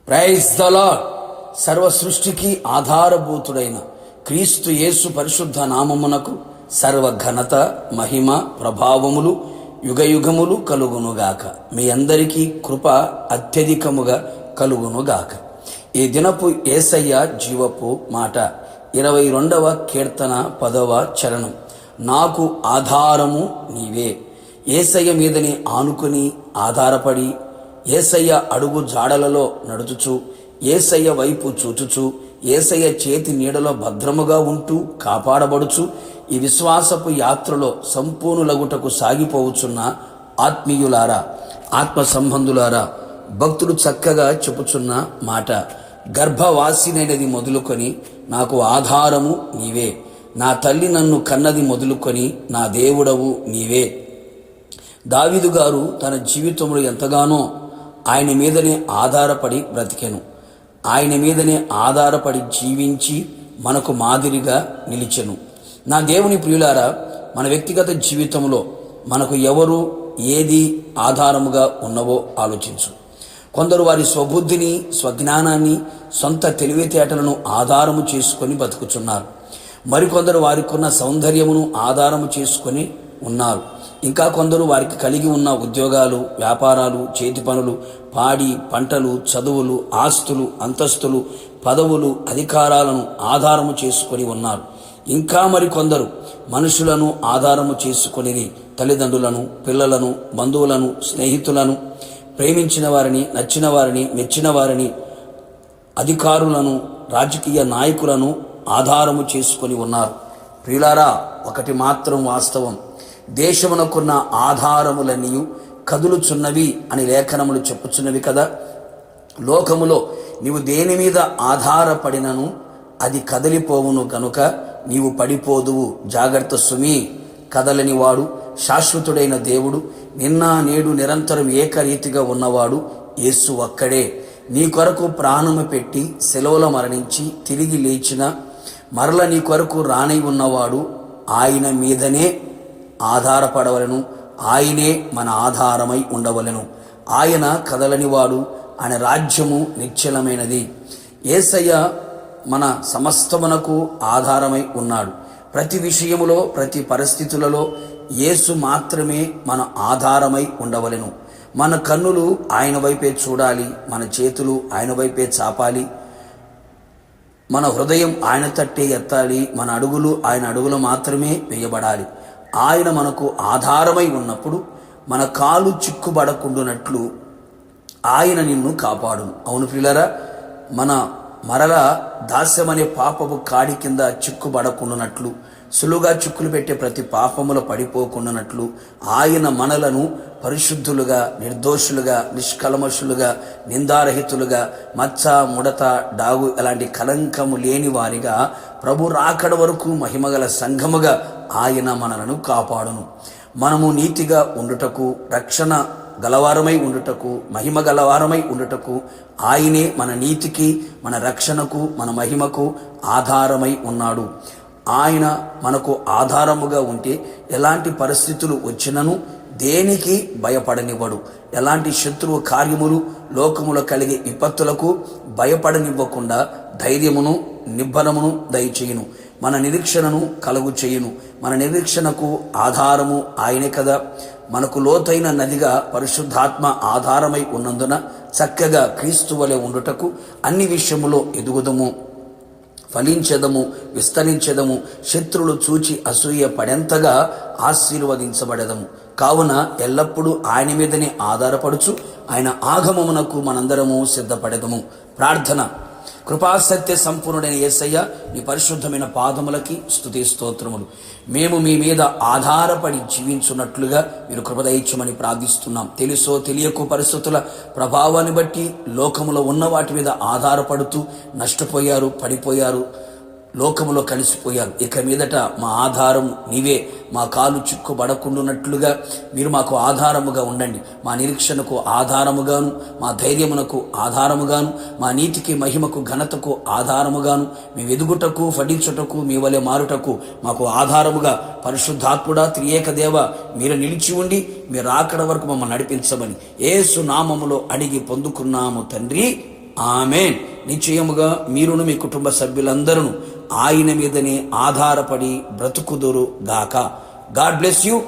Praise the lord. సర్వ సృష్టికి ఆధారభూతుడైన క్రీస్తు యేసు పరిశుద్ధ నామమునకు సర్వ ఘనత, మహిమ, ప్రభావములు యుగయుగములు కలుగునుగాక. మీ అందరికీ కృప అత్యధికముగా కలుగునుగాక. ఈ దినపు యేసయ్య జీవపు మాట 22వ కీర్తన 10వ చరణం. నాకు ఆధారము నీవే. యేసయ్య మీదని ఆనుకుని ఆధారపడి యేసయ్య అడుగు జాడలలో నడుచుచు యేసయ్య వైపు చూచుచు యేసయ్య చేతి నీడలో భద్రముగా ఉంటూ కాపాడబడుచు ఈ విశ్వాసపు యాత్రలో సంపూర్ణులగుటకు సాగిపోవచ్చున్న ఆత్మీయులారా, ఆత్మ సంబంధులారా, భక్తులు చక్కగా చెప్పుచున్న మాట, గర్భవాసినైనది మొదలుకొని నాకు ఆధారము నీవే, నా తల్లి నన్ను కన్నది మొదలుకొని నా దేవుడవు నీవే. దావీదు గారు తన జీవితంలో ఎంతగానో ఆయన మీదనే ఆధారపడి బ్రతికెను. ఆయన మీదనే ఆధారపడి జీవించి మనకు మాదిరిగా నిలిచెను. నా దేవుని ప్రియులారా, మన వ్యక్తిగత జీవితంలో మనకు ఎవరు ఏది ఆధారముగా ఉన్నవో ఆలోచించు. కొందరు వారి స్వబుద్ధిని, స్వజ్ఞానాన్ని, సొంత తెలివితేటలను ఆధారము చేసుకొని బతుకుచున్నారు. మరికొందరు వారికున్న సౌందర్యమును ఆధారము చేసుకొని ఉన్నారు. ఇంకా కొందరు వారికి కలిగి ఉన్న ఉద్యోగాలు, వ్యాపారాలు, చేతి పనులు, పాడి పంటలు, చదువులు, ఆస్తులు, అంతస్తులు, పదవులు, అధికారాలను ఆధారము చేసుకొని ఉన్నారు. ఇంకా మరికొందరు మనుషులను ఆధారము చేసుకొని తల్లిదండ్రులను, పిల్లలను, బంధువులను, స్నేహితులను, ప్రేమించిన వారిని, నచ్చిన వారిని, మెచ్చిన వారిని, అధికారులను, రాజకీయ నాయకులను ఆధారము చేసుకొని ఉన్నారు. ప్రియులారా, ఒకటి మాత్రం వాస్తవం, దేశమునకున్న ఆధారములన్నీ కదులుచున్నవి అని లేఖనములు చెప్పుచున్నవి కదా. లోకములో నీవు దేని మీద ఆధారపడినను అది కదలిపోవును గనుక నీవు పడిపోదువు. జాగ్రత్త సుమి. కదలని వాడు శాశ్వతుడైన దేవుడు, నిన్న నేడు నిరంతరం ఏకరీతిగా ఉన్నవాడు యేసు ఒక్కడే. నీ కొరకు ప్రాణము పెట్టి సెలవులో మరణించి తిరిగి లేచిన మరల నీ కొరకు రానై ఉన్నవాడు ఆయన మీదనే ఆధారపడవలను. ఆయనే మన ఆధారమై ఉండవలను. ఆయన కదలనివాడు, ఆయన రాజ్యము నిశ్చలమైనది. యేసయ్య మన సమస్తమునకు ఆధారమై ఉన్నాడు. ప్రతి విషయములో, ప్రతి పరిస్థితులలో యేసు మాత్రమే మన ఆధారమై ఉండవలెను. మన కన్నులు ఆయన వైపే చూడాలి, మన చేతులు ఆయన వైపే చాపాలి, మన హృదయం ఆయన తట్టే ఎత్తాలి, మన అడుగులు ఆయన అడుగులు మాత్రమే వేయబడాలి. ఆయన మనకు ఆధారమై ఉన్నప్పుడు మన కాలు చిక్కుబడకుండునట్లు ఆయన నిన్ను కాపాడును. అవును ప్రియులారా, మన మరల దాస్యమనే పాపపు కాడి కింద చిక్కుబడకుండునట్లు, సులువుగా చిక్కులు పెట్టే ప్రతి పాపములో పడిపోకుండానట్లు ఆయన మనలను పరిశుద్ధులుగా, నిర్దోషులుగా, నిష్కల్మషులుగా, నిందారహితులుగా, మచ్చ, ముడత, డాగు ఎలాంటి కలంకము లేని వారిగా ప్రభు రాకడ వరకు మహిమగల సంఘముగా ఆయన మనలను కాపాడును. మనము నీతిగా ఉండుటకు, రక్షణ గలవారమై ఉండుటకు, మహిమ గలవారమై ఉండుటకు ఆయనే మన నీతికి, మన రక్షణకు, మన మహిమకు ఆధారమై ఉన్నాడు. ఆయన మనకు ఆధారముగా ఉంటే ఎలాంటి పరిస్థితులు వచ్చినను దేనికి భయపడనివ్వడు. ఎలాంటి శత్రువు కార్యములు, లోకములో కలిగే విపత్తులకు భయపడనివ్వకుండా ధైర్యమును, నిబ్బరమును దయచేయును. మన నిరీక్షణను కలుగు చేయును. మన నిరీక్షణకు ఆధారము ఆయనే కదా. మనకు లోతైన నదిగా పరిశుద్ధాత్మ ఆధారమై ఉన్నందున చక్కగా క్రీస్తు వలె ఉండుటకు అన్ని విషయములో ఎదుగుదము, ఫలించెదము, విస్తరించెదము, శత్రువులు చూచి అసూయ పడెంతగా ఆశీర్వదించబడెదము. కావున ఎల్లప్పుడూ ఆయన మీదనే ఆధారపడుచు ఆయన ఆగమమునకు మనందరము సిద్ధపడెదము. ప్రార్థన. కృపాసత్య సంపూర్ణుడైన యేసయ్య, నీ పరిశుద్ధమైన పాదములకి స్తుతి స్తోత్రములు. మేము మీ మీద ఆధారపడి జీవించున్నట్లుగా మీరు కృపదయించమని ప్రార్థిస్తున్నాం. తెలుసో తెలియకు పరిస్థితుల ప్రభావాన్ని బట్టి లోకములో ఉన్న వాటి మీద ఆధారపడుతూ నష్టపోయారు, పడిపోయారు, లోకములో కలిసిపోయారు. ఇక మీదట మా ఆధారం నీవే. మా కాలు చిక్కుబడకుండునట్లుగా మీరు మాకు ఆధారముగా ఉండండి. మా నిరీక్షణకు ఆధారముగాను, మా ధైర్యమునకు ఆధారముగాను, మా నీతికి, మహిమకు, ఘనతకు ఆధారముగాను, మేము ఎదుగుటకు, ఫలించుటకు, మీ వలె మారుటకు మాకు ఆధారముగా పరిశుద్ధాత్ముడా, త్రియేక దేవ, మీరు నిలిచి ఉండి మీరు రాకడ వరకు మమ్మల్ని నడిపించమని యేసు నామములో అడిగి పొందుకున్నాము తండ్రి. ఆమేన్. నిశ్చయముగా మీరును మీ కుటుంబ సభ్యులందరూ ఆయన మీదనే ఆధారపడి బ్రతుకుదురు గాక. God bless you.